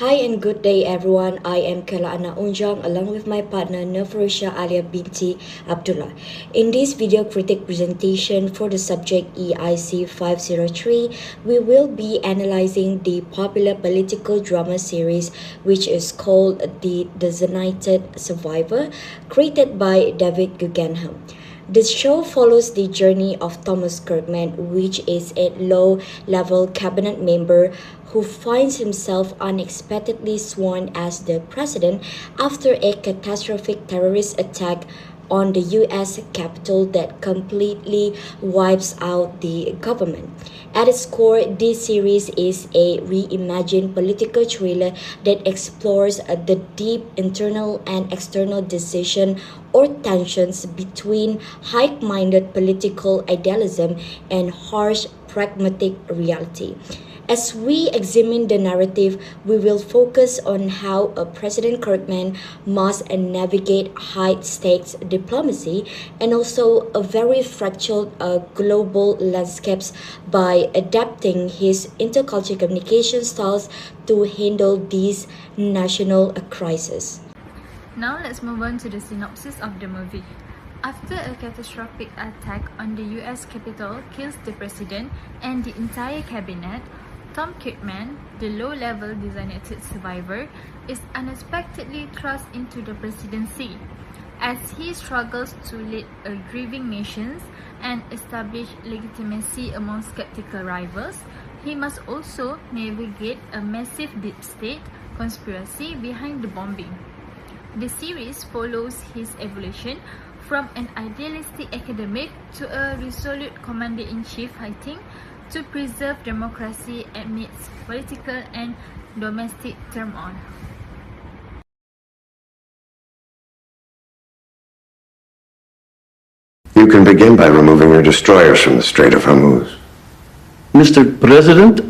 Hi and good day everyone. I am Kela Ana Unjang along with my partner Nafrusha Alia Binti Abdullah. In this video critic presentation for the subject EIC503, we will be analyzing the popular political drama series which is called The Designated Survivor, created by David Guggenheim. The show follows the journey of Thomas Kirkman, which is a low-level cabinet member who finds himself unexpectedly sworn as the president after a catastrophic terrorist attack on the US Capitol that completely wipes out the government. At its core, this series is a reimagined political thriller that explores the deep internal and external decision or tensions between high-minded political idealism and harsh pragmatic reality. As we examine the narrative, we will focus on how President Kirkman must navigate high-stakes diplomacy and also a very fractured global landscapes by adapting his intercultural communication styles to handle these national crises. Now let's move on to the synopsis of the movie. After a catastrophic attack on the US Capitol kills the president and the entire cabinet, Tom Kirkman, the low-level designated survivor, is unexpectedly thrust into the presidency. As he struggles to lead a grieving nation and establish legitimacy among skeptical rivals, he must also navigate a massive deep state conspiracy behind the bombing. The series follows his evolution from an idealistic academic to a resolute commander-in-chief fighting to preserve democracy amidst political and domestic turmoil. You can begin by removing your destroyers from the Strait of Hormuz. Mr. President,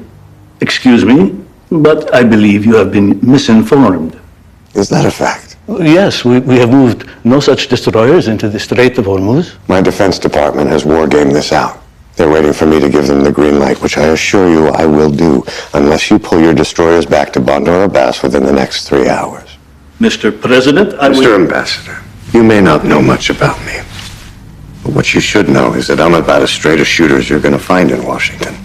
excuse me, but I believe you have been misinformed. Is that a fact? Yes, we have moved no such destroyers into the Strait of Hormuz. My Defense Department has war-gamed this out. They're waiting for me to give them the green light, which I assure you I will do, unless you pull your destroyers back to Bandar Abbas within the next 3 hours. Mr. President, Mr. Ambassador, you may not know much about me, but what you should know is that I'm about as straight a shooter as you're going to find in Washington.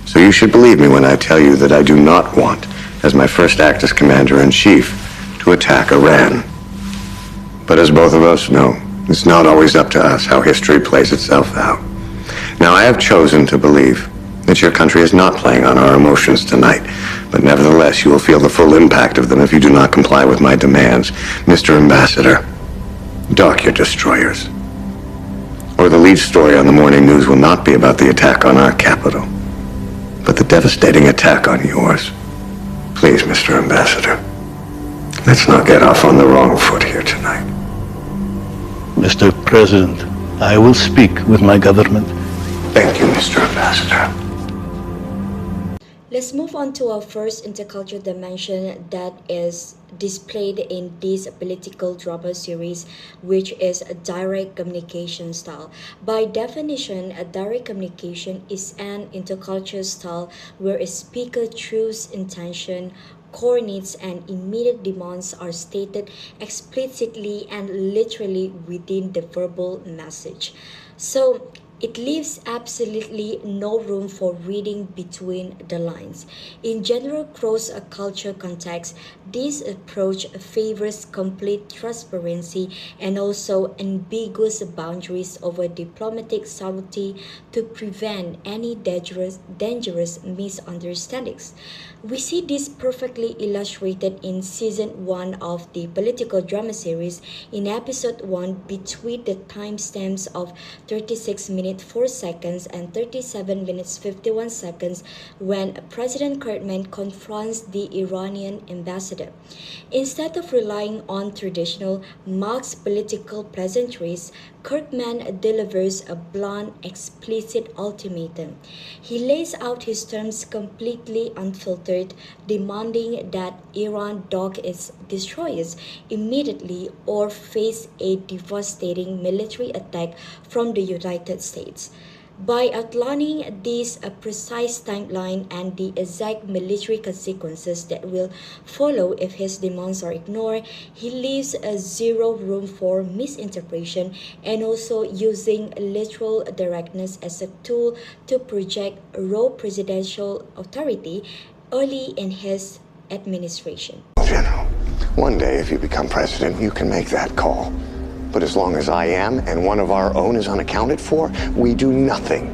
So you should believe me when I tell you that I do not want, as my first act as Commander-in-Chief, to attack Iran. But as both of us know, it's not always up to us how history plays itself out. Now, I have chosen to believe that your country is not playing on our emotions tonight, but nevertheless, you will feel the full impact of them if you do not comply with my demands. Mr. Ambassador, dock your destroyers, or the lead story on the morning news will not be about the attack on our capital, but the devastating attack on yours. Please, Mr. Ambassador, let's not get off on the wrong foot here tonight. Mr. President, I will speak with my government. Thank you, Mr. Ambassador. Let's move on to our first intercultural dimension that is displayed in this political drama series, which is a direct communication style. By definition, a direct communication is an intercultural style where a speaker true's intention, core needs, and immediate demands are stated explicitly and literally within the verbal message. So it leaves absolutely no room for reading between the lines. In general cross-culture context, this approach favors complete transparency and also ambiguous boundaries over diplomatic subtlety to prevent any dangerous misunderstandings. We see this perfectly illustrated in Season 1 of the political drama series in Episode 1 between the timestamps of 36 minutes 4 seconds and 37 minutes 51 seconds when President Kirkman confronts the Iranian ambassador. Instead of relying on traditional Marx political pleasantries, Kirkman delivers a blunt, explicit ultimatum. He lays out his terms completely unfiltered, demanding that Iran dock its destroyers immediately or face a devastating military attack from the United States. By outlining this a precise timeline and the exact military consequences that will follow if his demands are ignored, he leaves a zero room for misinterpretation and also using literal directness as a tool to project raw presidential authority early in his administration. General, one day if you become president, you can make that call. But as long as I am and one of our own is unaccounted for, we do nothing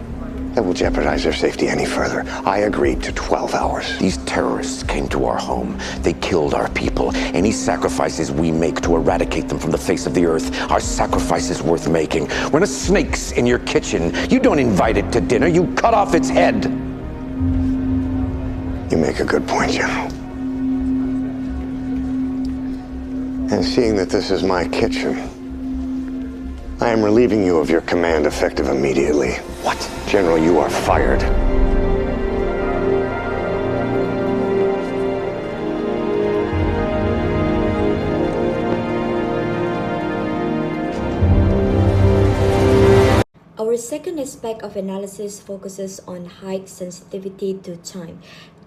that will jeopardize their safety any further. I agreed to 12 hours. These terrorists came to our home. They killed our people. Any sacrifices we make to eradicate them from the face of the earth are sacrifices worth making. When a snake's in your kitchen, you don't invite it to dinner, you cut off its head. You make a good point, General. And seeing that this is my kitchen, I am relieving you of your command effective immediately. What? General, you are fired. Our second aspect of analysis focuses on height sensitivity to time.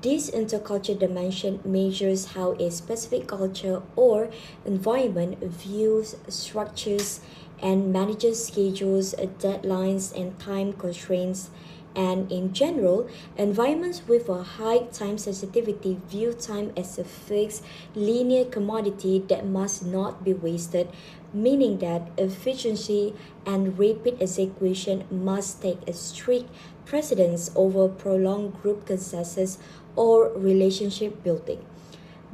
This intercultural dimension measures how a specific culture or environment views, structures, and manages schedules, deadlines, and time constraints. And in general, environments with a high time sensitivity view time as a fixed, linear commodity that must not be wasted, meaning that efficiency and rapid execution must take a strict precedence over prolonged group consensus or relationship building.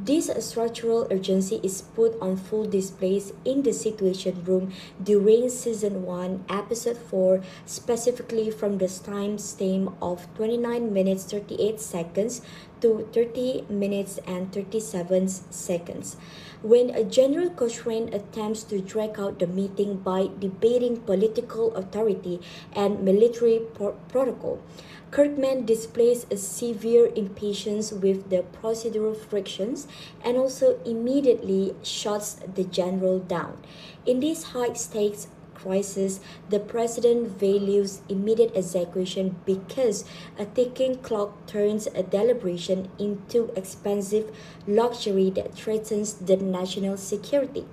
This structural urgency is put on full display in the Situation Room during Season 1, Episode 4, specifically from the time stamp of 29 minutes 38 seconds to 30 minutes and 37 seconds. When a General Cochrane attempts to drag out the meeting by debating political authority and military protocol, Kirkman displays a severe impatience with the procedural frictions and also immediately shuts the general down. In this high-stakes crisis, the president values immediate execution because a ticking clock turns a deliberation into expensive luxury that threatens the national security.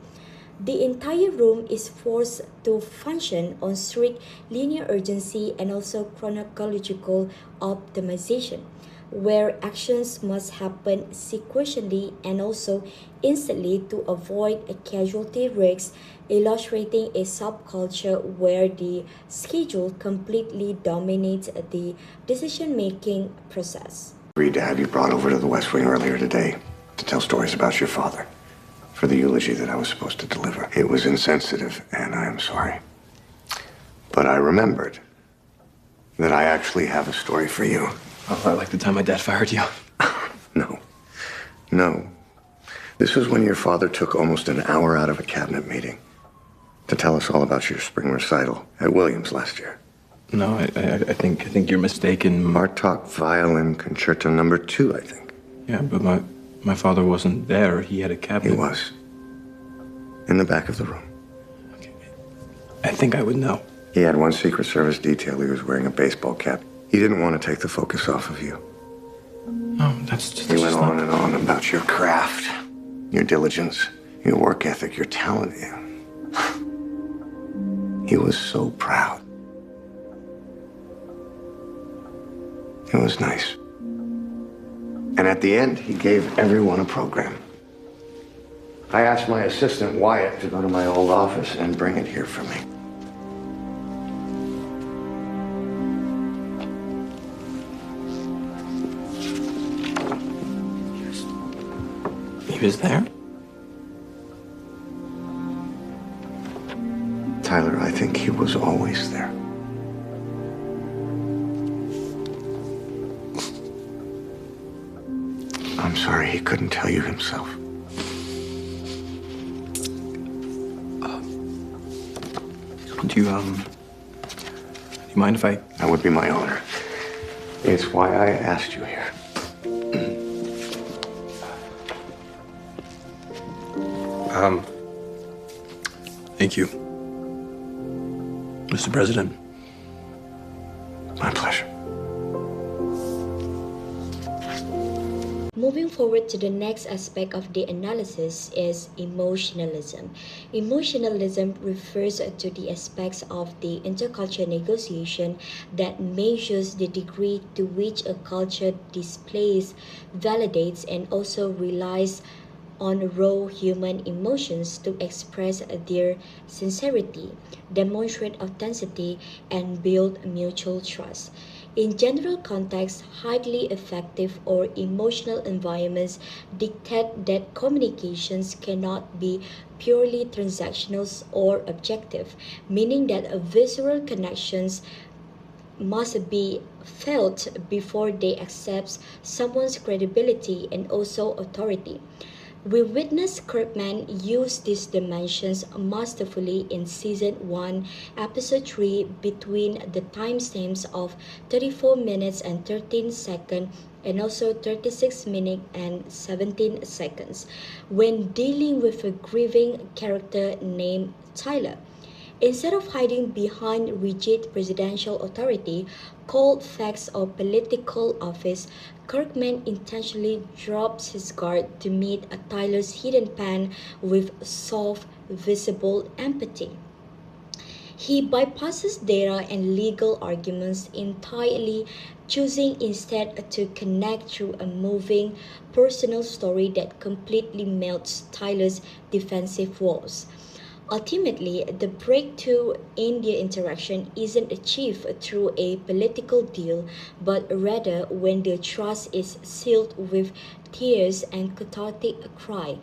The entire room is forced to function on strict linear urgency and also chronological optimization, where actions must happen sequentially and also instantly to avoid a casualty risks, illustrating a subculture where the schedule completely dominates the decision-making process. Agreed to have you brought over to the West Wing earlier today to tell stories about your father for the eulogy that I was supposed to deliver. It was insensitive, and I am sorry. But I remembered that I actually have a story for you. Oh, like the time my dad fired you. No. This was when your father took almost an hour out of a cabinet meeting to tell us all about your spring recital at Williams last year. No, I think you're mistaken. Bartok Violin Concerto number 2, I think. Yeah, but my father wasn't there. He had a cabinet. He was. In the back of the room. Okay. I think I would know. He had one Secret Service detail. He was wearing a baseball cap. He didn't want to take the focus off of you. No, that's just... He went on and on about your craft, your diligence, your work ethic, your talent. He was so proud. It was nice. And at the end, he gave everyone a program. I asked my assistant, Wyatt, to go to my old office and bring it here for me. He was there? Tyler, I think he was always there. I'm sorry he couldn't tell you himself. Do you mind if I... That would be my honor. It's why I asked you here. Thank you, Mr. President. Moving forward to the next aspect of the analysis is emotionalism. Emotionalism refers to the aspects of the intercultural negotiation that measures the degree to which a culture displays, validates, and also relies on raw human emotions to express their sincerity, demonstrate authenticity, and build mutual trust. In general contexts, highly effective or emotional environments dictate that communications cannot be purely transactional or objective, meaning that visceral connections must be felt before they accept someone's credibility and also authority. We witnessed Kirkman use these dimensions masterfully in season 1, episode 3, between the timestamps of 34 minutes and 13 seconds and also 36 minutes and 17 seconds when dealing with a grieving character named Tyler. Instead of hiding behind rigid presidential authority, cold facts, or political office, Kirkman intentionally drops his guard to meet Tyler's hidden pain with soft, visible empathy. He bypasses data and legal arguments entirely, choosing instead to connect through a moving, personal story that completely melts Tyler's defensive walls. Ultimately, the breakthrough in their interaction isn't achieved through a political deal, but rather when their trust is sealed with tears and cathartic cry.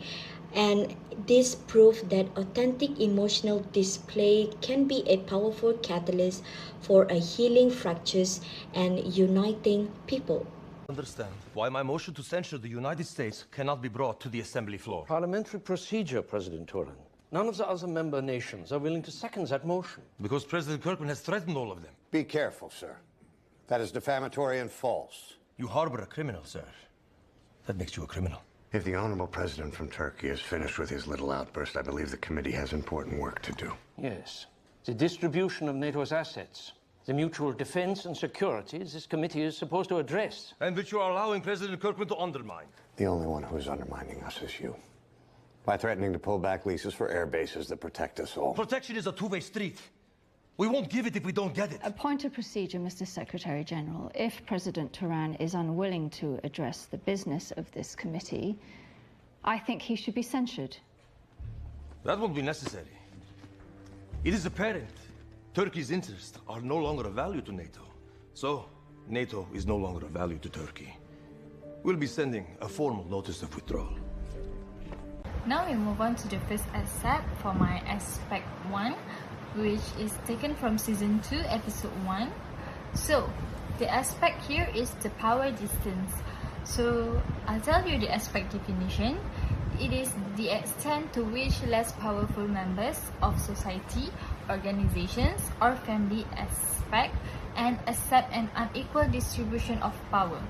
And this proved that authentic emotional display can be a powerful catalyst for a healing fractures and uniting people. Understand why my motion to censure the United States cannot be brought to the assembly floor. Parliamentary procedure, President Turin. None of the other member nations are willing to second that motion. Because President Kirkman has threatened all of them. Be careful, sir. That is defamatory and false. You harbor a criminal, sir. That makes you a criminal. If the Honorable President from Turkey is finished with his little outburst, I believe the committee has important work to do. Yes. The distribution of NATO's assets, the mutual defense and security this committee is supposed to address. And which you are allowing President Kirkman to undermine. The only one who is undermining us is you. By threatening to pull back leases for air bases that protect us all. Protection is a two-way street. We won't give it if we don't get it. A point of procedure, Mr. Secretary General. If President Turan is unwilling to address the business of this committee, I think he should be censured. That won't be necessary. It is apparent Turkey's interests are no longer of value to NATO. So, NATO is no longer of value to Turkey. We'll be sending a formal notice of withdrawal. Now we move on to the first aspect for my aspect 1, which is taken from season 2, episode 1. So, the aspect here is the power distance. So, I'll tell you the aspect definition. It is the extent to which less powerful members of society, organizations, or family expect and accept an unequal distribution of power.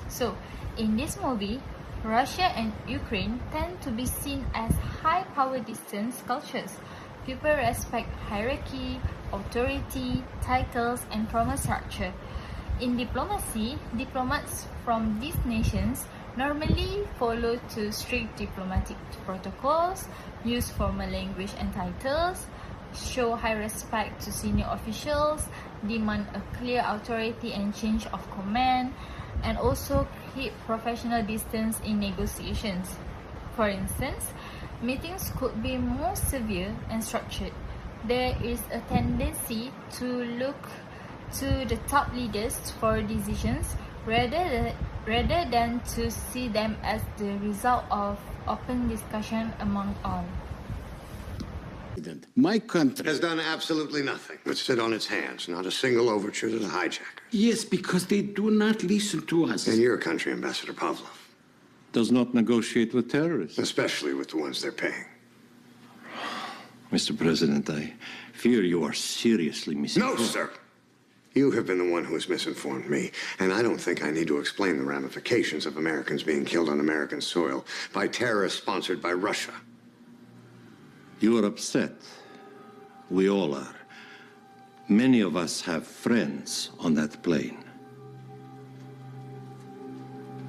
So, in this movie, Russia and Ukraine tend to be seen as high power distance cultures. People respect hierarchy, authority, titles, and formal structure. In diplomacy, diplomats from these nations normally follow to strict diplomatic protocols, use formal language and titles, show high respect to senior officials, demand a clear authority and change of command, and also keep professional distance in negotiations. For instance, meetings could be more severe and structured. There is a tendency to look to the top leaders for decisions rather than to see them as the result of open discussion among all. My country Has done absolutely nothing but sit on its hands, not a single overture to the hijackers. Yes, because they do not listen to us. And your country, Ambassador Pavlov, Does not negotiate with terrorists. especially with the ones they're paying. Mr. President, I fear you are seriously No, misinformed. sir. You have been the one who has misinformed me, and I don't think I need to explain the ramifications of Americans being killed on American soil by terrorists sponsored by Russia. You are upset. We all are. Many of us have friends on that plane.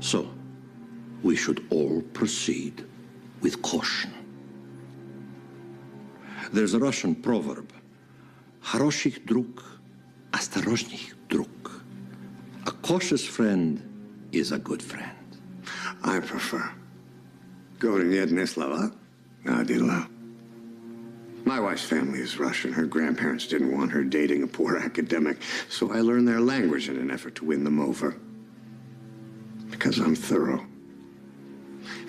So, we should all proceed with caution. There's a Russian proverb, "Хороший друг, осторожный друг." A cautious friend is a good friend. I prefer. Говорю, нет, не слова, а дела. My wife's family is Russian. Her grandparents didn't want her dating a poor academic, so I learned their language in an effort to win them over. Because I'm thorough.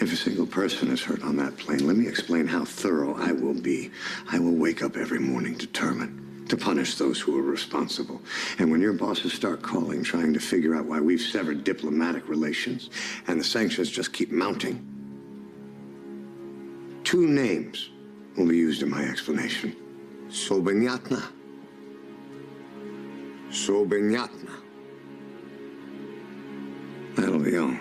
If a single person is hurt on that plane, let me explain how thorough I will be. I will wake up every morning determined to punish those who are responsible. And when your bosses start calling, trying to figure out why we've severed diplomatic relations, and the sanctions just keep mounting, 2 names will be used in my explanation. Sobeniatna. Sobeniatna. That'll be all.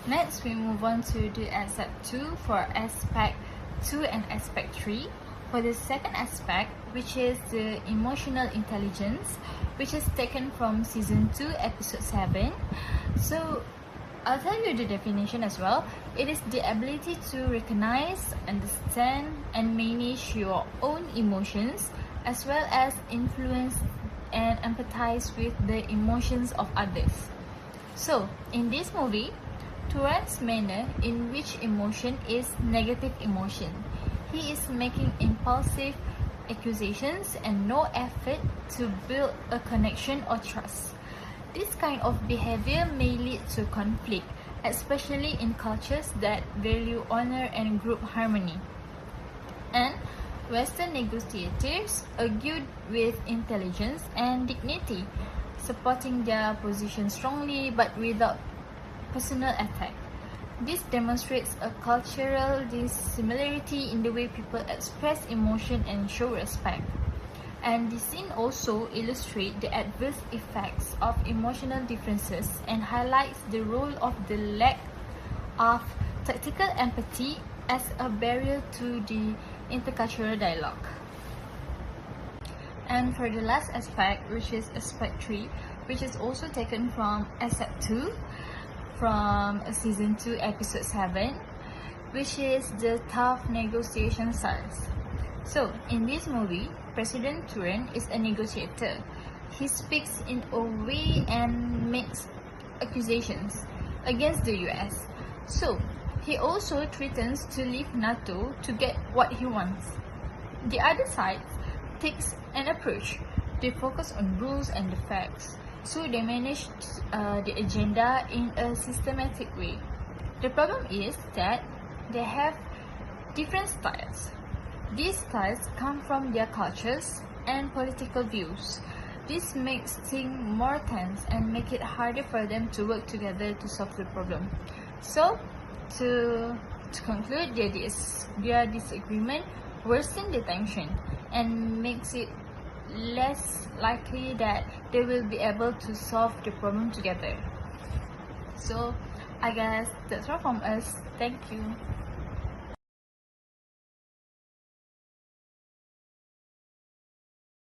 Next, we move on to the aspect 2 for aspect 2 and aspect 3. For the second aspect, which is the emotional intelligence, which is taken from season 2, episode 7. So, I'll tell you the definition as well. It is the ability to recognize, understand, and manage your own emotions, as well as influence and empathize with the emotions of others. So, in this movie, Turan's manner in which emotion is negative emotion. He is making impulsive accusations and no effort to build a connection or trust. This kind of behavior may lead to conflict, especially in cultures that value honor and group harmony. And Western negotiators argued with intelligence and dignity, supporting their position strongly but without personal attack. This demonstrates a cultural dissimilarity in the way people express emotion and show respect. And the scene also illustrates the adverse effects of emotional differences and highlights the role of the lack of tactical empathy as a barrier to the intercultural dialogue. And for the last aspect, which is aspect 3, which is also taken from aspect 2, from season 2, episode 7, which is the tough negotiation styles. So, in this movie, President Turan is a negotiator. He speaks in a way and makes accusations against the US. So, he also threatens to leave NATO to get what he wants. The other side takes an approach. They focus on rules and the facts. So they manage the agenda in a systematic way. The problem is that they have different styles. These styles come from their cultures and political views. This makes things more tense and make it harder for them to work together to solve the problem. So, to conclude, their disagreement worsens the tension and makes it less likely that they will be able to solve the problem together. So, I guess that's all from us. Thank you.